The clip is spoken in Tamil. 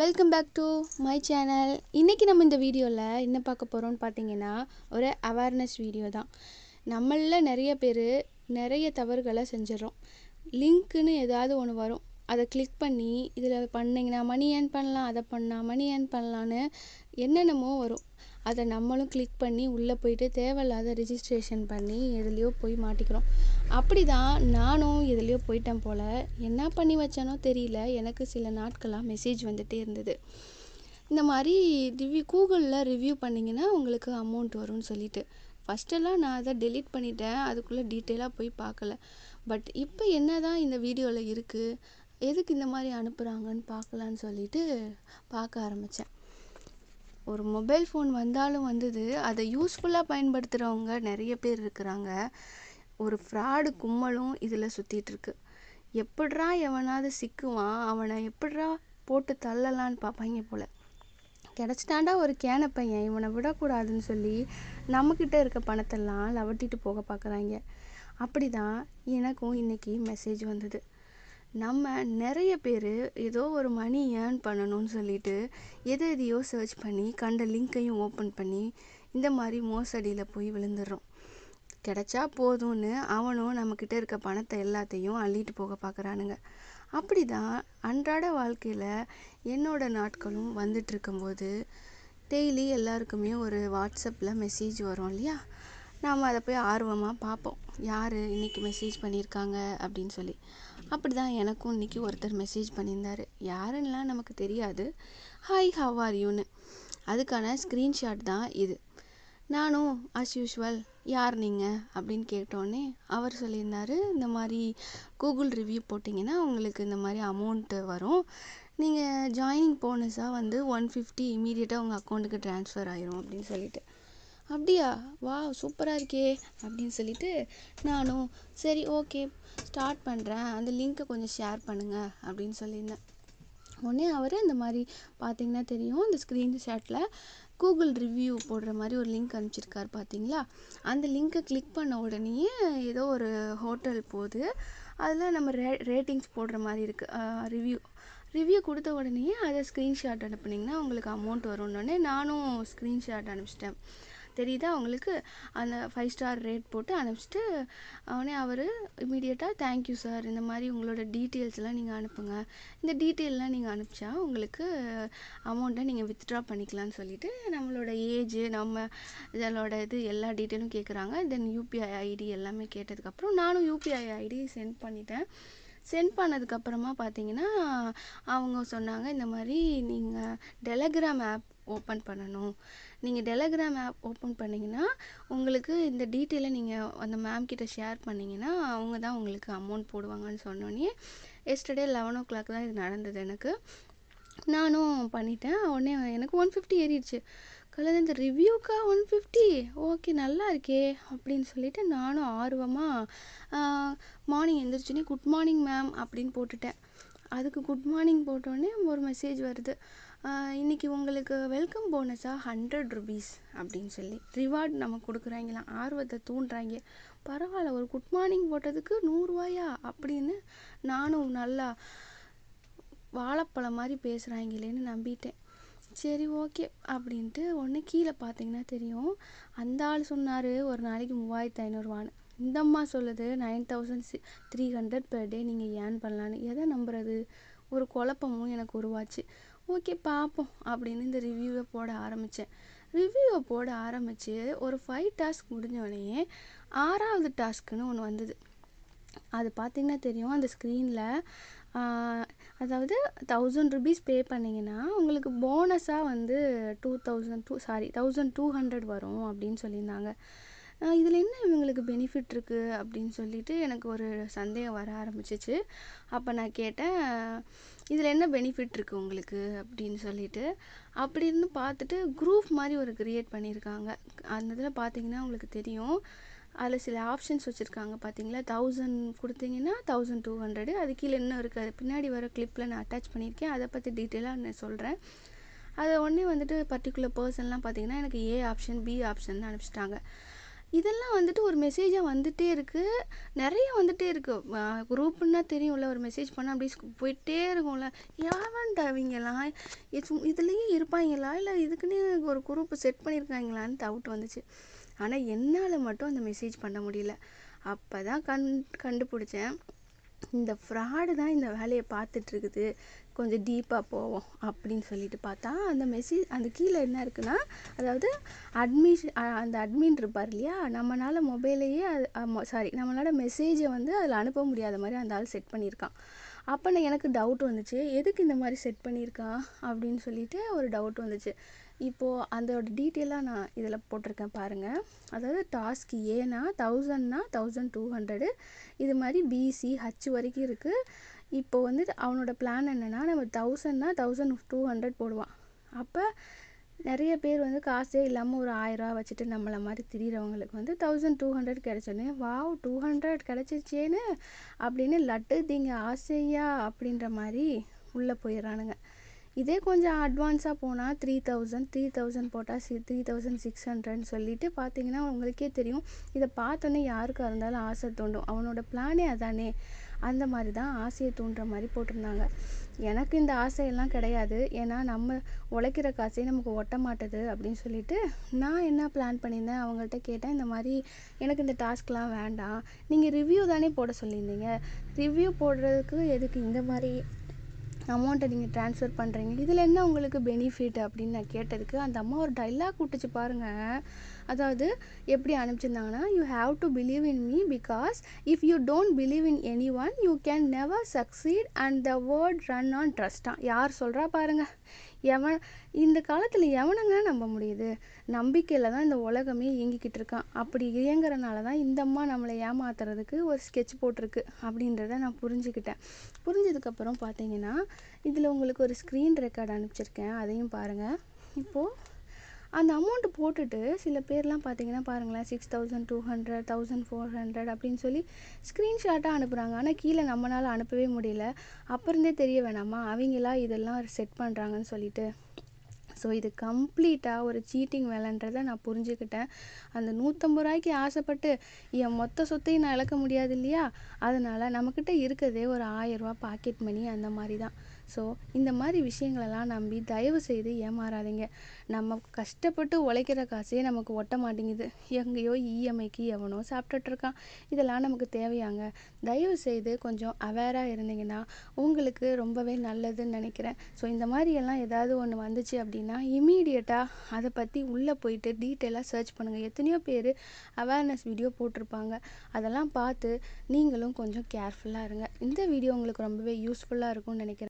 Welcome back to my channel. இன்றைக்கி நம்ம இந்த வீடியோவில் என்ன பார்க்க போகிறோம்னு பார்த்தீங்கன்னா, ஒரு அவேர்னஸ் வீடியோ தான். நம்மளில் நிறைய பேர் நிறைய தவறுகளை செஞ்சிடறோம். லிங்க்குன்னு ஏதாவது ஒன்று வரும், அதை கிளிக் பண்ணி இதில் பண்ணிங்கன்னா மணி ஏர்ன் பண்ணலாம், அதை பண்ணால் மணி ஏர்ன் பண்ணலான்னு என்னென்னமோ வரும். அதை நம்மளும் கிளிக் பண்ணி உள்ளே போயிட்டு தேவையில்லாத ரிஜிஸ்ட்ரேஷன் பண்ணி எதுலேயோ போய் மாட்டிக்கிறோம். அப்படி தான் நானும் எதுலேயோ போயிட்டேன் போல். என்ன பண்ணி வச்சேனோ தெரியல, எனக்கு சில நாட்களாக மெசேஜ் வந்துகிட்டே இருந்தது. இந்த மாதிரி கூகுளில் ரிவ்யூ பண்ணிங்கன்னா உங்களுக்கு அமௌண்ட் வரும்னு சொல்லிட்டு. ஃபஸ்ட்டெல்லாம் நான் அதை டெலீட் பண்ணிட்டேன், அதுக்குள்ளே டீட்டெயிலாக போய் பார்க்கல. பட் இப்போ என்ன தான் இந்த வீடியோவில் இருக்குது, எதுக்கு இந்த மாதிரி அனுப்புகிறாங்கன்னு பார்க்கலான்னு சொல்லிட்டு பார்க்க ஆரம்பித்தேன். ஒரு மொபைல் ஃபோன் வந்தாலும் வந்தது, அதை யூஸ்ஃபுல்லாக பயன்படுத்துகிறவங்க நிறைய பேர் இருக்கிறாங்க. ஒரு ஃப்ராடு கும்பலும் இதில் சுற்றிட்டுருக்கு. எப்படிரா எவனாவது சிக்குவான், அவனை எப்படிரா போட்டு தள்ளலான்னு பார்ப்பாங்க போல். கிடச்சிட்டாண்டா ஒரு கேன பையன், இவனை விடக்கூடாதுன்னு சொல்லி நம்மக்கிட்ட இருக்க பணத்தெல்லாம் லவட்டிட்டு போக பார்க்குறாங்க. அப்படி தான் எனக்கும் இன்றைக்கி மெசேஜ் வந்தது. நம்ம நிறைய பேர் ஏதோ ஒரு மணி ஏர்ன் பண்ணணும்னு சொல்லிட்டு எதையோ சர்ச் பண்ணி கண்ட லிங்க்கையும் ஓப்பன் பண்ணி இந்த மாதிரி மோசடியில் போய் விழுந்துடுறோம். கிடைச்சா போதும்னு அவனும் நம்மக்கிட்ட இருக்க பணத்தை எல்லாத்தையும் அள்ளிட்டு போக பார்க்குறானுங்க. அப்படி தான் அன்றாட வாழ்க்கையில் என்னோட நாட்களும் வந்துட்டு இருக்கும்போது டெய்லி எல்லாருக்குமே ஒரு வாட்ஸ்அப்பில் மெசேஜ் வரும் இல்லையா, நாம் அதை போய் ஆர்வமாக பார்ப்போம், யார் இன்றைக்கி மெசேஜ் பண்ணியிருக்காங்க அப்படின்னு சொல்லி. அப்படி தான் எனக்கும் இன்றைக்கி ஒருத்தர் மெசேஜ் பண்ணியிருந்தார். யாருன்னெலாம் நமக்கு தெரியாது, ஹாய் ஹவ் ஆர் யூன்னு. அதுக்கான ஸ்க்ரீன்ஷாட் தான் இது. நானும் ஆஸ் யூஷுவல் யார் நீங்கள் அப்படின்னு கேட்டோன்னே அவர் சொல்லியிருந்தார், இந்த மாதிரி கூகுள் ரிவ்யூ போட்டிங்கன்னா உங்களுக்கு இந்த மாதிரி அமௌண்ட்டு வரும், நீங்கள் ஜாயினிங் போனஸாக வந்து 150 இமீடியட்டாக உங்கள் அக்கௌண்ட்டுக்கு ட்ரான்ஸ்ஃபர் ஆயிரும் அப்படின்னு சொல்லிட்டு. அப்படியா, வா சூப்பராக இருக்கே அப்படின்னு சொல்லிட்டு நானும் சரி ஓகே ஸ்டார்ட் பண்ணுறேன், அந்த லிங்க்கை கொஞ்சம் ஷேர் பண்ணுங்கள் அப்படின்னு சொல்லியிருந்தேன். உடனே அவர் இந்த மாதிரி பார்த்தீங்கன்னா தெரியும், இந்த ஸ்க்ரீன்ஷாட்டில் கூகுள் ரிவ்யூ போடுற மாதிரி ஒரு லிங்க் அனுப்பிச்சிருக்காரு பார்த்தீங்களா. அந்த லிங்க்கை கிளிக் பண்ண உடனேயே ஏதோ ஒரு ஹோட்டல் போகுது, அதில் நம்ம ரேட்டிங்ஸ் போடுற மாதிரி இருக்குது. ரிவ்யூ கொடுத்த உடனேயே அதை ஸ்க்ரீன்ஷாட் அனுப்புனீங்கன்னா உங்களுக்கு அமௌண்ட் வரும்னோடனே நானும் ஸ்க்ரீன்ஷாட் அனுப்பிச்சிட்டேன். தெரியுதா உங்களுக்கு, அந்த 5 ஸ்டார் ரேட் போட்டு அனுப்பிச்சிட்டு அவனே அவர் இமீடியட்டாக தேங்க்யூ சார், இந்த மாதிரி உங்களோட டீட்டெயில்ஸ்லாம் நீங்கள் அனுப்புங்க, இந்த டீட்டெயிலெலாம் நீங்கள் அனுப்பிச்சா உங்களுக்கு அமௌண்ட்டை நீங்கள் வித்ட்ரா பண்ணிக்கலாம்னு சொல்லிவிட்டு நம்மளோட ஏஜ் நம்ம இதோட எல்லா டீட்டெயிலும் கேட்குறாங்க. தென் யூபிஐ ஐடி எல்லாமே கேட்டதுக்கப்புறம் நானும் யூபிஐ ஐடி சென்ட் பண்ணிட்டேன். சென்ட் பண்ணதுக்கப்புறமா பார்த்தீங்கன்னா அவங்க சொன்னாங்க, இந்த மாதிரி நீங்கள் டெலகிராம் ஆப் ஓப்பன் பண்ணணும், நீங்கள் டெலகிராம் ஆப் ஓப்பன் பண்ணிங்கன்னா உங்களுக்கு இந்த டீட்டெயிலை நீங்கள் அந்த மேம் கிட்ட ஷேர் பண்ணிங்கன்னா அவங்க தான் உங்களுக்கு அமௌண்ட் போடுவாங்கன்னு சொன்னோன்னே எஸ்டர்டே 11 o'clock தான் இது நடந்தது எனக்கு. நானும் பண்ணிட்டேன். உடனே எனக்கு 150 ஏறிடுச்சு. கலந்து இந்த ரிவ்யூக்கா 150, ஓகே நல்லா இருக்கே அப்படின்னு சொல்லிட்டு நானும் ஆர்வமாக மார்னிங் எழுந்திரிச்சோன்னே குட் மார்னிங் மேம் அப்படின்னு போட்டுட்டேன். அதுக்கு குட் மார்னிங் போட்டோடனே ஒரு மெசேஜ் வருது, இன்றைக்கி உங்களுக்கு வெல்கம் போனஸாக 100 rupees அப்படின்னு சொல்லி ரிவார்டு நம்ம கொடுக்குறாங்களாம். ஆர்வத்தை தூண்டுறாங்க. பரவாயில்ல, ஒரு குட் மார்னிங் போட்டதுக்கு 100 ரூபாயா அப்படின்னு நானும் நல்லா வாழைப்பழம் மாதிரி பேசுகிறாங்களேன்னு நம்பிட்டேன். சரி ஓகே அப்படின்ட்டு ஒன்று கீழே பார்த்தீங்கன்னா தெரியும், அந்த ஆள் சொன்னார் ஒரு நாளைக்கு 3500 இந்த அம்மா சொல்லுது 9300 per day நீங்கள் ஏர்ன் பண்ணலான்னு. எதை நம்புறது, ஒரு குழப்பமும் எனக்கு உருவாச்சு. ஓகே பார்ப்போம் அப்படின்னு இந்த ரிவ்யூவை போட ஆரம்பித்தேன். ரிவ்யூவை போட ஆரம்பித்து ஒரு 5 டாஸ்க் முடிஞ்சோடனே 6வது டாஸ்க்குன்னு ஒன்று வந்தது. அது பார்த்திங்கன்னா தெரியும், அந்த ஸ்க்ரீனில் அதாவது 1000 rupees பே பண்ணிங்கன்னா உங்களுக்கு போனஸாக வந்து 1200 வரும் அப்படின்னு சொல்லியிருந்தாங்க. இதில் என்ன இவங்களுக்கு பெனிஃபிட் இருக்குது அப்படின்னு சொல்லிட்டு எனக்கு ஒரு சந்தேகம் வர ஆரம்பிச்சிச்சு. அப்போ நான் கேட்டேன், இதில் என்ன பெனிஃபிட் இருக்குது உங்களுக்கு அப்படின்னு சொல்லிட்டு. அப்படி இருந்து பார்த்துட்டு குரூப் மாதிரி ஒரு க்ரியேட் பண்ணியிருக்காங்க. அந்த இதில் பார்த்தீங்கன்னா உங்களுக்கு தெரியும், அதில் சில ஆப்ஷன்ஸ் வச்சுருக்காங்க பார்த்தீங்களா. 1000 கொடுத்தீங்கன்னா 1200, அது கீழே இன்னும் இருக்குது. அது பின்னாடி வர கிளிப்பில் நான் அட்டாச் பண்ணியிருக்கேன், அதை பற்றி டீட்டெயிலாக நான் சொல்கிறேன். அதை ஒன்றே வந்துட்டு பர்டிகுலர் பர்சன்லாம் பார்த்தீங்கன்னா எனக்கு ஏ ஆப்ஷன் பி ஆப்ஷன் அனுப்பிச்சிட்டாங்க. இதெல்லாம் வந்துட்டு ஒரு மெசேஜாக வந்துகிட்டே இருக்குது, நிறைய வந்துகிட்டே இருக்குது. குரூப்புன்னா தெரியும்ல, ஒரு மெசேஜ் பண்ணால் அப்படியே போயிட்டே இருக்கும்ல. ஏன்டா இவங்கெல்லாம் இதுலேயே இருப்பாங்களா, இல்லை இதுக்குன்னு ஒரு குரூப்பு செட் பண்ணியிருக்காங்களான்னு டவுட் வந்துச்சு. ஆனால் என்னால் மட்டும் அந்த மெசேஜ் பண்ண முடியல. அப்போ தான் கண்டுபிடிச்சேன், இந்த ஃப்ராடு தான் இந்த வேலையை பார்த்துட்ருக்குது, கொஞ்சம் டீப்பாக போவோம் அப்படின்னு சொல்லிட்டு பார்த்தா, அந்த மெசேஜ் அந்த கீழே என்ன இருக்குன்னா, அதாவது அந்த அட்மின் இருப்பார் இல்லையா, நம்மளால் மொபைலையே நம்மளோட மெசேஜை வந்து அதில் அனுப்ப முடியாத மாதிரி அந்த ஆள் செட் பண்ணியிருக்கான். அப்போ எனக்கு டவுட் வந்துச்சு, எதுக்கு இந்த மாதிரி செட் பண்ணியிருக்கான் அப்படின்னு சொல்லிட்டு ஒரு டவுட் வந்துச்சு. இப்போது அதோட டீட்டெயிலாக நான் இதில் போட்டிருக்கேன் பாருங்கள். அதாவது டாஸ்க் ஏனா 1000னா 1200, இது மாதிரி பிசி ஹச் வரைக்கும் இருக்குது. இப்போ வந்து அவனோட பிளான் என்னென்னா, நம்ம 1000னா 1200 போடுவான். அப்போ நிறைய பேர் வந்து காசே இல்லாமல் ஒரு 1000 ரூபா வச்சுட்டு நம்மளை மாதிரி திரிகிறவங்களுக்கு வந்து 1200 கிடச்சோன்னே, வாவ் 200 கிடச்சிருச்சேன்னு அப்படின்னு லட்டு தீங்க ஆசையா அப்படின்ற மாதிரி உள்ளே போயிடறானுங்க. இதே கொஞ்சம் அட்வான்ஸாக போனால் 3000 போட்டால் 3600 சொல்லிட்டு பார்த்தீங்கன்னா உங்களுக்கே தெரியும். இதை பார்த்தோன்னே யாருக்காக இருந்தாலும் ஆசை தூண்டும். அவனோட பிளானே அதானே, அந்த மாதிரி தான் ஆசையை தூண்டுற மாதிரி போட்டிருந்தாங்க. எனக்கு இந்த ஆசையெல்லாம் கிடையாது, ஏன்னா நம்ம உழைக்கிற காசே நமக்கு ஒட்ட மாட்டுது அப்படின்னு சொல்லிட்டு நான் என்ன பிளான் பண்ணியிருந்தேன், அவங்கள்ட்ட கேட்டேன், இந்த மாதிரி எனக்கு இந்த டாஸ்க்லாம் வேண்டாம், நீங்கள் ரிவ்யூ தானே போட சொல்லியிருந்தீங்க, ரிவ்யூ போடுறதுக்கு எதுக்கு இந்த மாதிரி அமௌண்ட்டை நீங்கள் ட்ரான்ஸ்ஃபர் பண்ணுறீங்க, இதில் என்ன உங்களுக்கு பெனிஃபிட் அப்படின்னு நான் கேட்டதுக்கு அந்த அம்மா ஒரு டைலாக் விட்டுச்சு பாருங்கள். அதாவது எப்படி அனுப்பிச்சிருந்தாங்கன்னா, you have to believe in me because if you don't believe in any one you can never succeed and the word run on trust. யார் சொல்கிறா பாருங்கள். இந்த காலத்தில் எவனங்க நம்ப முடியுது? நம்பிக்கையில் தான் இந்த உலகமே இயங்கிக்கிட்டு இருக்கான். அப்படி இயங்குறனால தான் இந்த அம்மா நம்மளை ஏமாத்துறதுக்கு ஒரு ஸ்கெட்ச் போட்டிருக்கு அப்படின்றத நான் புரிஞ்சுக்கிட்டேன். புரிஞ்சதுக்கப்புறம் பார்த்தீங்கன்னா, இதில் உங்களுக்கு ஒரு ஸ்க்ரீன் ரெக்கார்டு அனுப்பிச்சிருக்கேன், அதையும் பாருங்கள். இப்போது அந்த அமௌண்ட்டு போட்டுட்டு சில பேர்லாம் பார்த்தீங்கன்னா பாருங்களேன், 6200 1400 அப்படின்னு சொல்லி ஸ்க்ரீன்ஷாட்டாக அனுப்புகிறாங்க. ஆனால் கீழே நம்மளால் அனுப்பவே முடியல. அப்போ இருந்தே தெரிய வேணாமா அவங்களா இதெல்லாம் செட் பண்ணுறாங்கன்னு சொல்லிட்டு. ஸோ இது கம்ப்ளீட்டாக ஒரு சீட்டிங் வேலைன்றதை நான் புரிஞ்சுக்கிட்டேன். அந்த 150 ரூபாய்க்கு ஆசைப்பட்டு என் மொத்த சொத்தையும் நான் இழக்க முடியாது இல்லையா, அதனால் நம்மக்கிட்ட இருக்கிறதே ஒரு 1000 ரூபா பாக்கெட் மணி அந்த மாதிரி தான். ஸோ இந்த மாதிரி விஷயங்களெல்லாம் நம்பி தயவு செய்து ஏமாறாதீங்க. நம்ம கஷ்டப்பட்டு உழைக்கிற காசே நமக்கு ஒட்ட மாட்டேங்குது, எங்கேயோ இஎம்ஐக்கு எவனோ சாப்பிட்டுட்ருக்கான். இதெல்லாம் நமக்கு தேவையாங்க? தயவு செய்து கொஞ்சம் அவேராக இருந்தீங்கன்னா உங்களுக்கு ரொம்பவே நல்லதுன்னு நினைக்கிறேன். ஸோ இந்த மாதிரியெல்லாம் ஏதாவது ஒன்று வந்துச்சு அப்படின்னா இமீடியட்டாக அதை பற்றி உள்ளே போயிட்டு டீட்டெயிலாக சர்ச் பண்ணுங்கள். எத்தனையோ பேர் அவேர்னஸ் வீடியோ போட்டிருப்பாங்க, அதெல்லாம் பார்த்து நீங்களும் கொஞ்சம் கேர்ஃபுல்லாக இருங்க. இந்த வீடியோ உங்களுக்கு ரொம்பவே யூஸ்ஃபுல்லாக இருக்கும்னு நினைக்கிறேன்.